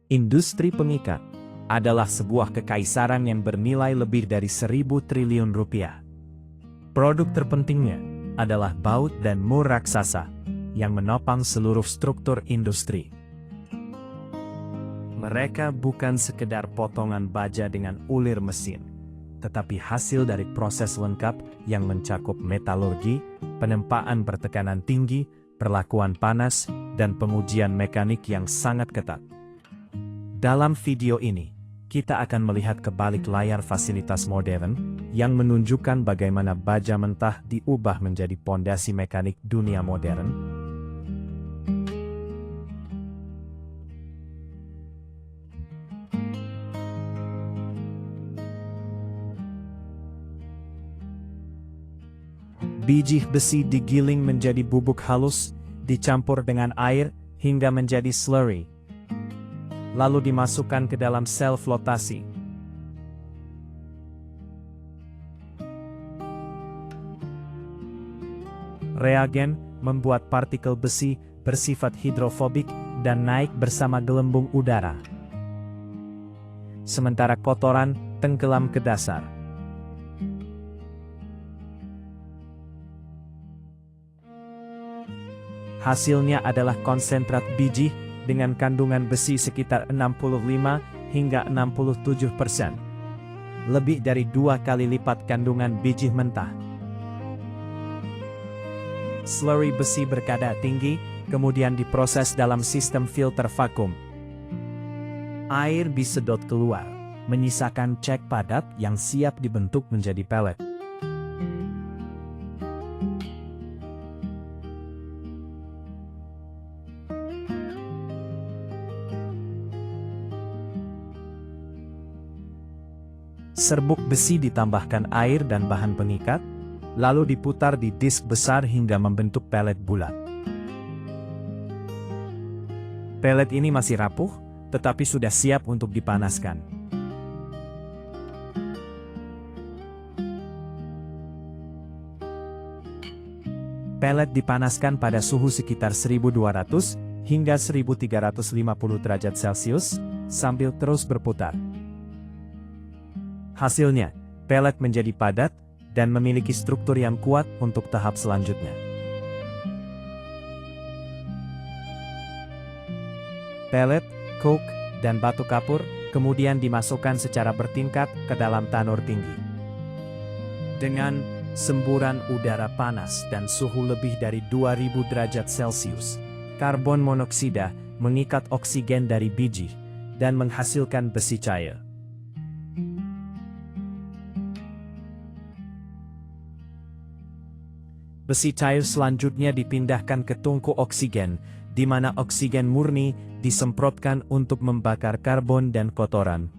Industri pengikat adalah sebuah kekaisaran yang bernilai lebih dari 1.000 triliun rupiah. Produk terpentingnya adalah baut dan mur raksasa yang menopang seluruh struktur industri. Mereka bukan sekedar potongan baja dengan ulir mesin, tetapi hasil dari proses lengkap yang mencakup metalurgi, penempaan bertekanan tinggi, perlakuan panas, dan pengujian mekanik yang sangat ketat. Dalam video ini, kita akan melihat ke balik layar fasilitas modern yang menunjukkan bagaimana baja mentah diubah menjadi pondasi mekanik dunia modern. Biji besi digiling menjadi bubuk halus, dicampur dengan air hingga menjadi slurry, lalu dimasukkan ke dalam sel flotasi. Reagen membuat partikel besi bersifat hidrofobik dan naik bersama gelembung udara. Sementara kotoran tenggelam ke dasar. Hasilnya adalah konsentrat biji dengan kandungan besi sekitar 65 hingga 67%. Lebih dari 2 kali lipat kandungan biji mentah. Slurry besi berkadar tinggi, kemudian diproses dalam sistem filter vakum. Air disedot keluar, menyisakan cek padat yang siap dibentuk menjadi pelet. Serbuk besi ditambahkan air dan bahan pengikat, lalu diputar di disk besar hingga membentuk pelet bulat. Pelet ini masih rapuh, tetapi sudah siap untuk dipanaskan. Pelet dipanaskan pada suhu sekitar 1200 hingga 1350 derajat Celcius, sambil terus berputar. Hasilnya, pelet menjadi padat dan memiliki struktur yang kuat untuk tahap selanjutnya. Pelet, coke, dan batu kapur kemudian dimasukkan secara bertingkat ke dalam tanur tinggi. Dengan semburan udara panas dan suhu lebih dari 2000 derajat Celcius, karbon monoksida mengikat oksigen dari biji dan menghasilkan besi cair. Besi cair selanjutnya dipindahkan ke tungku oksigen, di mana oksigen murni disemprotkan untuk membakar karbon dan kotoran,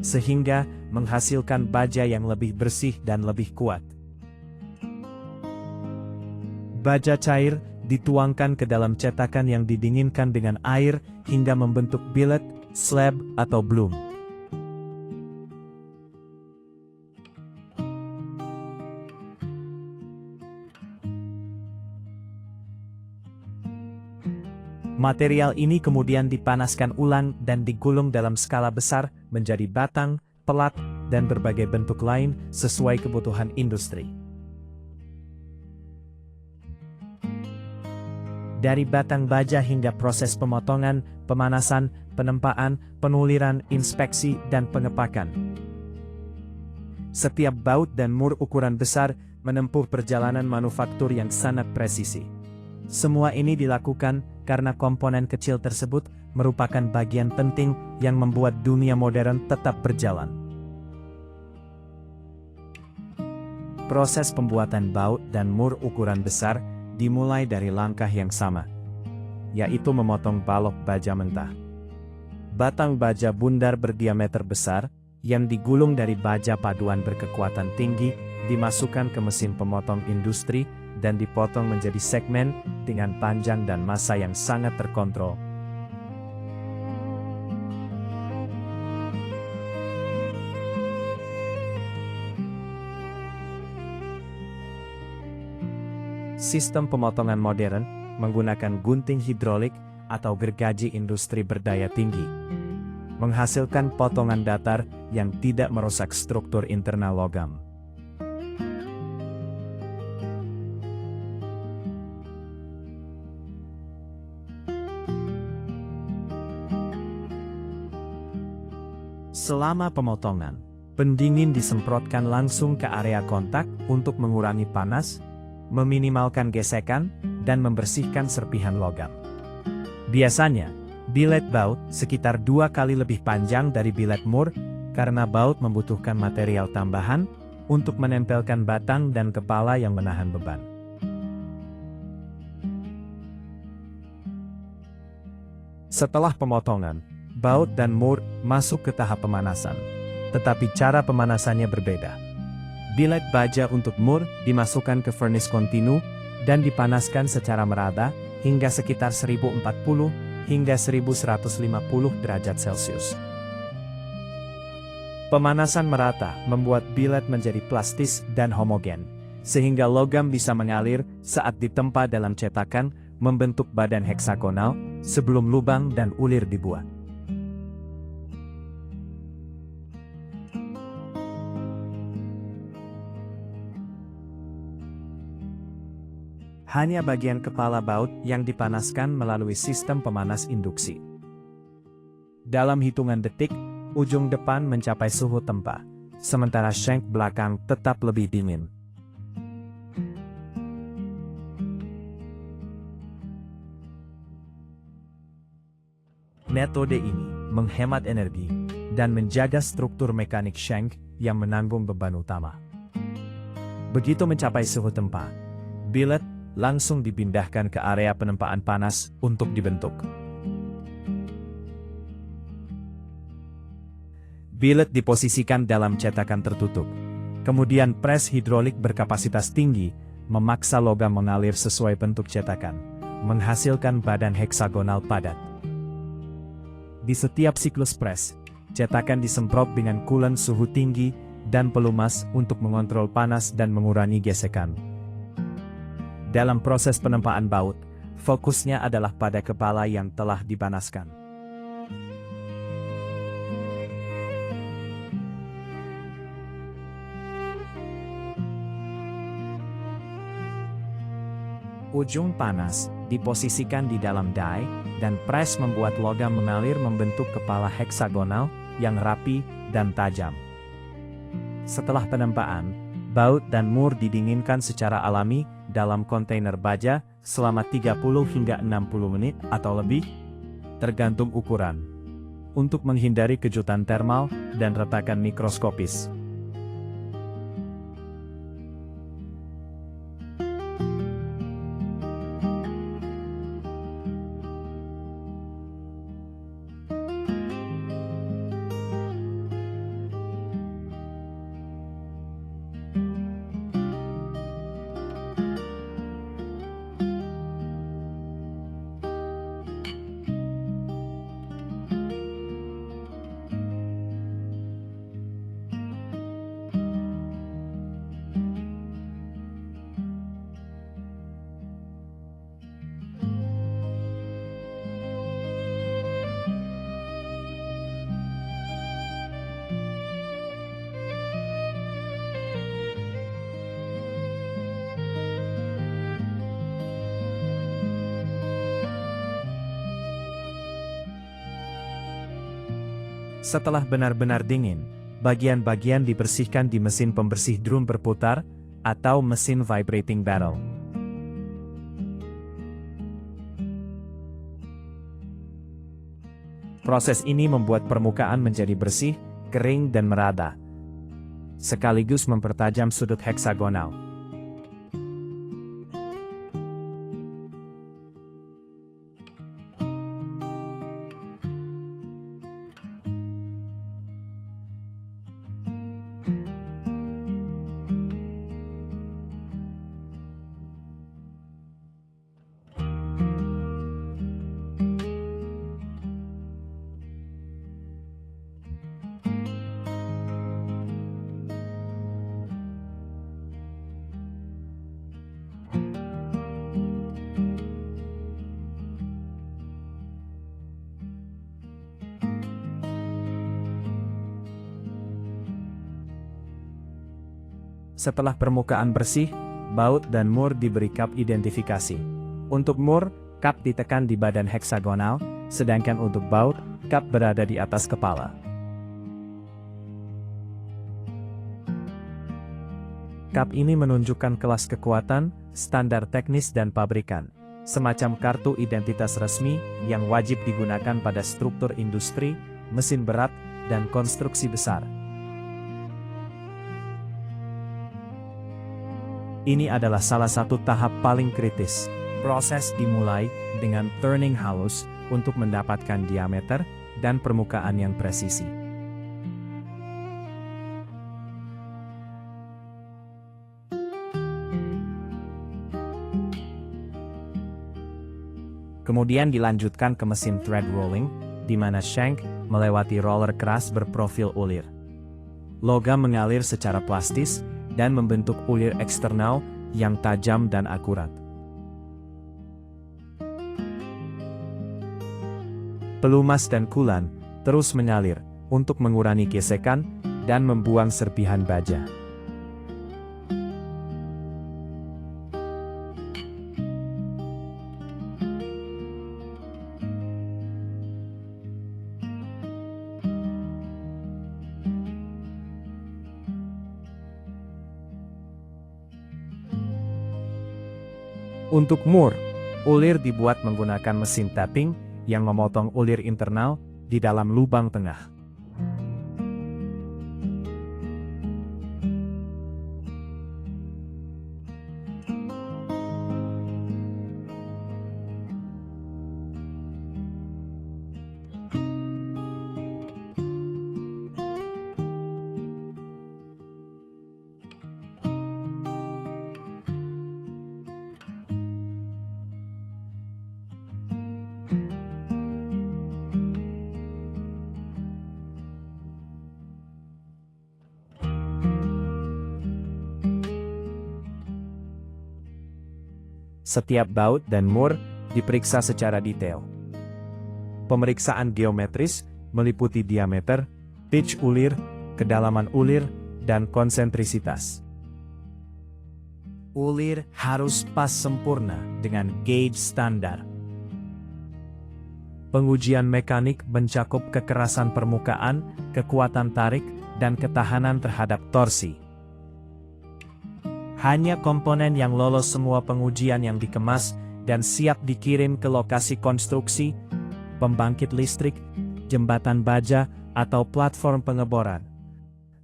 sehingga menghasilkan baja yang lebih bersih dan lebih kuat. Baja cair dituangkan ke dalam cetakan yang didinginkan dengan air hingga membentuk billet, slab, atau bloom. Material ini kemudian dipanaskan ulang dan digulung dalam skala besar menjadi batang, pelat, dan berbagai bentuk lain sesuai kebutuhan industri. Dari batang baja hingga proses pemotongan, pemanasan, penempaan, penuliran, inspeksi, dan pengepakan. Setiap baut dan mur ukuran besar menempuh perjalanan manufaktur yang sangat presisi. Semua ini dilakukan karena komponen kecil tersebut merupakan bagian penting yang membuat dunia modern tetap berjalan. Proses pembuatan baut dan mur ukuran besar dimulai dari langkah yang sama, yaitu memotong balok baja mentah. Batang baja bundar berdiameter besar, yang digulung dari baja paduan berkekuatan tinggi, dimasukkan ke mesin pemotong industri, dan dipotong menjadi segmen dengan panjang dan massa yang sangat terkontrol. Sistem pemotongan modern menggunakan gunting hidrolik atau gergaji industri berdaya tinggi, menghasilkan potongan datar yang tidak merusak struktur internal logam. Selama pemotongan, pendingin disemprotkan langsung ke area kontak untuk mengurangi panas, meminimalkan gesekan, dan membersihkan serpihan logam. Biasanya, bilet baut sekitar 2 kali lebih panjang dari bilet mur karena baut membutuhkan material tambahan untuk menempelkan batang dan kepala yang menahan beban. Setelah pemotongan, baut dan mur masuk ke tahap pemanasan, tetapi cara pemanasannya berbeda. Bilet baja untuk mur dimasukkan ke furnace kontinu dan dipanaskan secara merata hingga sekitar 1040 hingga 1150 derajat Celcius. Pemanasan merata membuat bilet menjadi plastis dan homogen, sehingga logam bisa mengalir saat ditempa dalam cetakan membentuk badan heksagonal sebelum lubang dan ulir dibuat. Hanya bagian kepala baut yang dipanaskan melalui sistem pemanas induksi. Dalam hitungan detik, ujung depan mencapai suhu tempa, sementara shank belakang tetap lebih dingin. Metode ini menghemat energi dan menjaga struktur mekanik shank yang menanggung beban utama. Begitu mencapai suhu tempa, bilet langsung dipindahkan ke area penempaan panas untuk dibentuk. Bilet diposisikan dalam cetakan tertutup. Kemudian pres hidrolik berkapasitas tinggi memaksa logam mengalir sesuai bentuk cetakan, menghasilkan badan heksagonal padat. Di setiap siklus pres, cetakan disemprot dengan coolant suhu tinggi dan pelumas untuk mengontrol panas dan mengurangi gesekan. Dalam proses penempaan baut, fokusnya adalah pada kepala yang telah dipanaskan. Ujung panas diposisikan di dalam die, dan pres membuat logam mengalir membentuk kepala heksagonal yang rapi dan tajam. Setelah penempaan, baut dan mur didinginkan secara alami dalam kontainer baja selama 30 hingga 60 menit atau lebih, tergantung ukuran, untuk menghindari kejutan termal dan retakan mikroskopis. Setelah benar-benar dingin, bagian-bagian dibersihkan di mesin pembersih drum berputar atau mesin vibrating barrel. Proses ini membuat permukaan menjadi bersih, kering dan merata, sekaligus mempertajam sudut heksagonal. Setelah permukaan bersih, baut dan mur diberi kap identifikasi. Untuk mur, kap ditekan di badan heksagonal, sedangkan untuk baut, kap berada di atas kepala. Kap ini menunjukkan kelas kekuatan, standar teknis dan pabrikan. Semacam kartu identitas resmi yang wajib digunakan pada struktur industri, mesin berat, dan konstruksi besar. Ini adalah salah satu tahap paling kritis. Proses dimulai dengan turning halus untuk mendapatkan diameter dan permukaan yang presisi. Kemudian dilanjutkan ke mesin thread rolling, di mana shank melewati roller keras berprofil ulir. Logam mengalir secara plastis dan membentuk ulir eksternal yang tajam dan akurat. Pelumas dan kulan terus mengalir untuk mengurangi gesekan dan membuang serpihan baja. Untuk mur, ulir dibuat menggunakan mesin tapping yang memotong ulir internal di dalam lubang tengah. Setiap baut dan mur diperiksa secara detail. Pemeriksaan geometris meliputi diameter, pitch ulir, kedalaman ulir, dan konsentrisitas. Ulir harus pas sempurna dengan gauge standar. Pengujian mekanik mencakup kekerasan permukaan, kekuatan tarik, dan ketahanan terhadap torsi. Hanya komponen yang lolos semua pengujian yang dikemas dan siap dikirim ke lokasi konstruksi, pembangkit listrik, jembatan baja, atau platform pengeboran,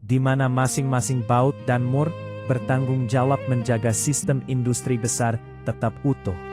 di mana masing-masing baut dan mur bertanggung jawab menjaga sistem industri besar tetap utuh.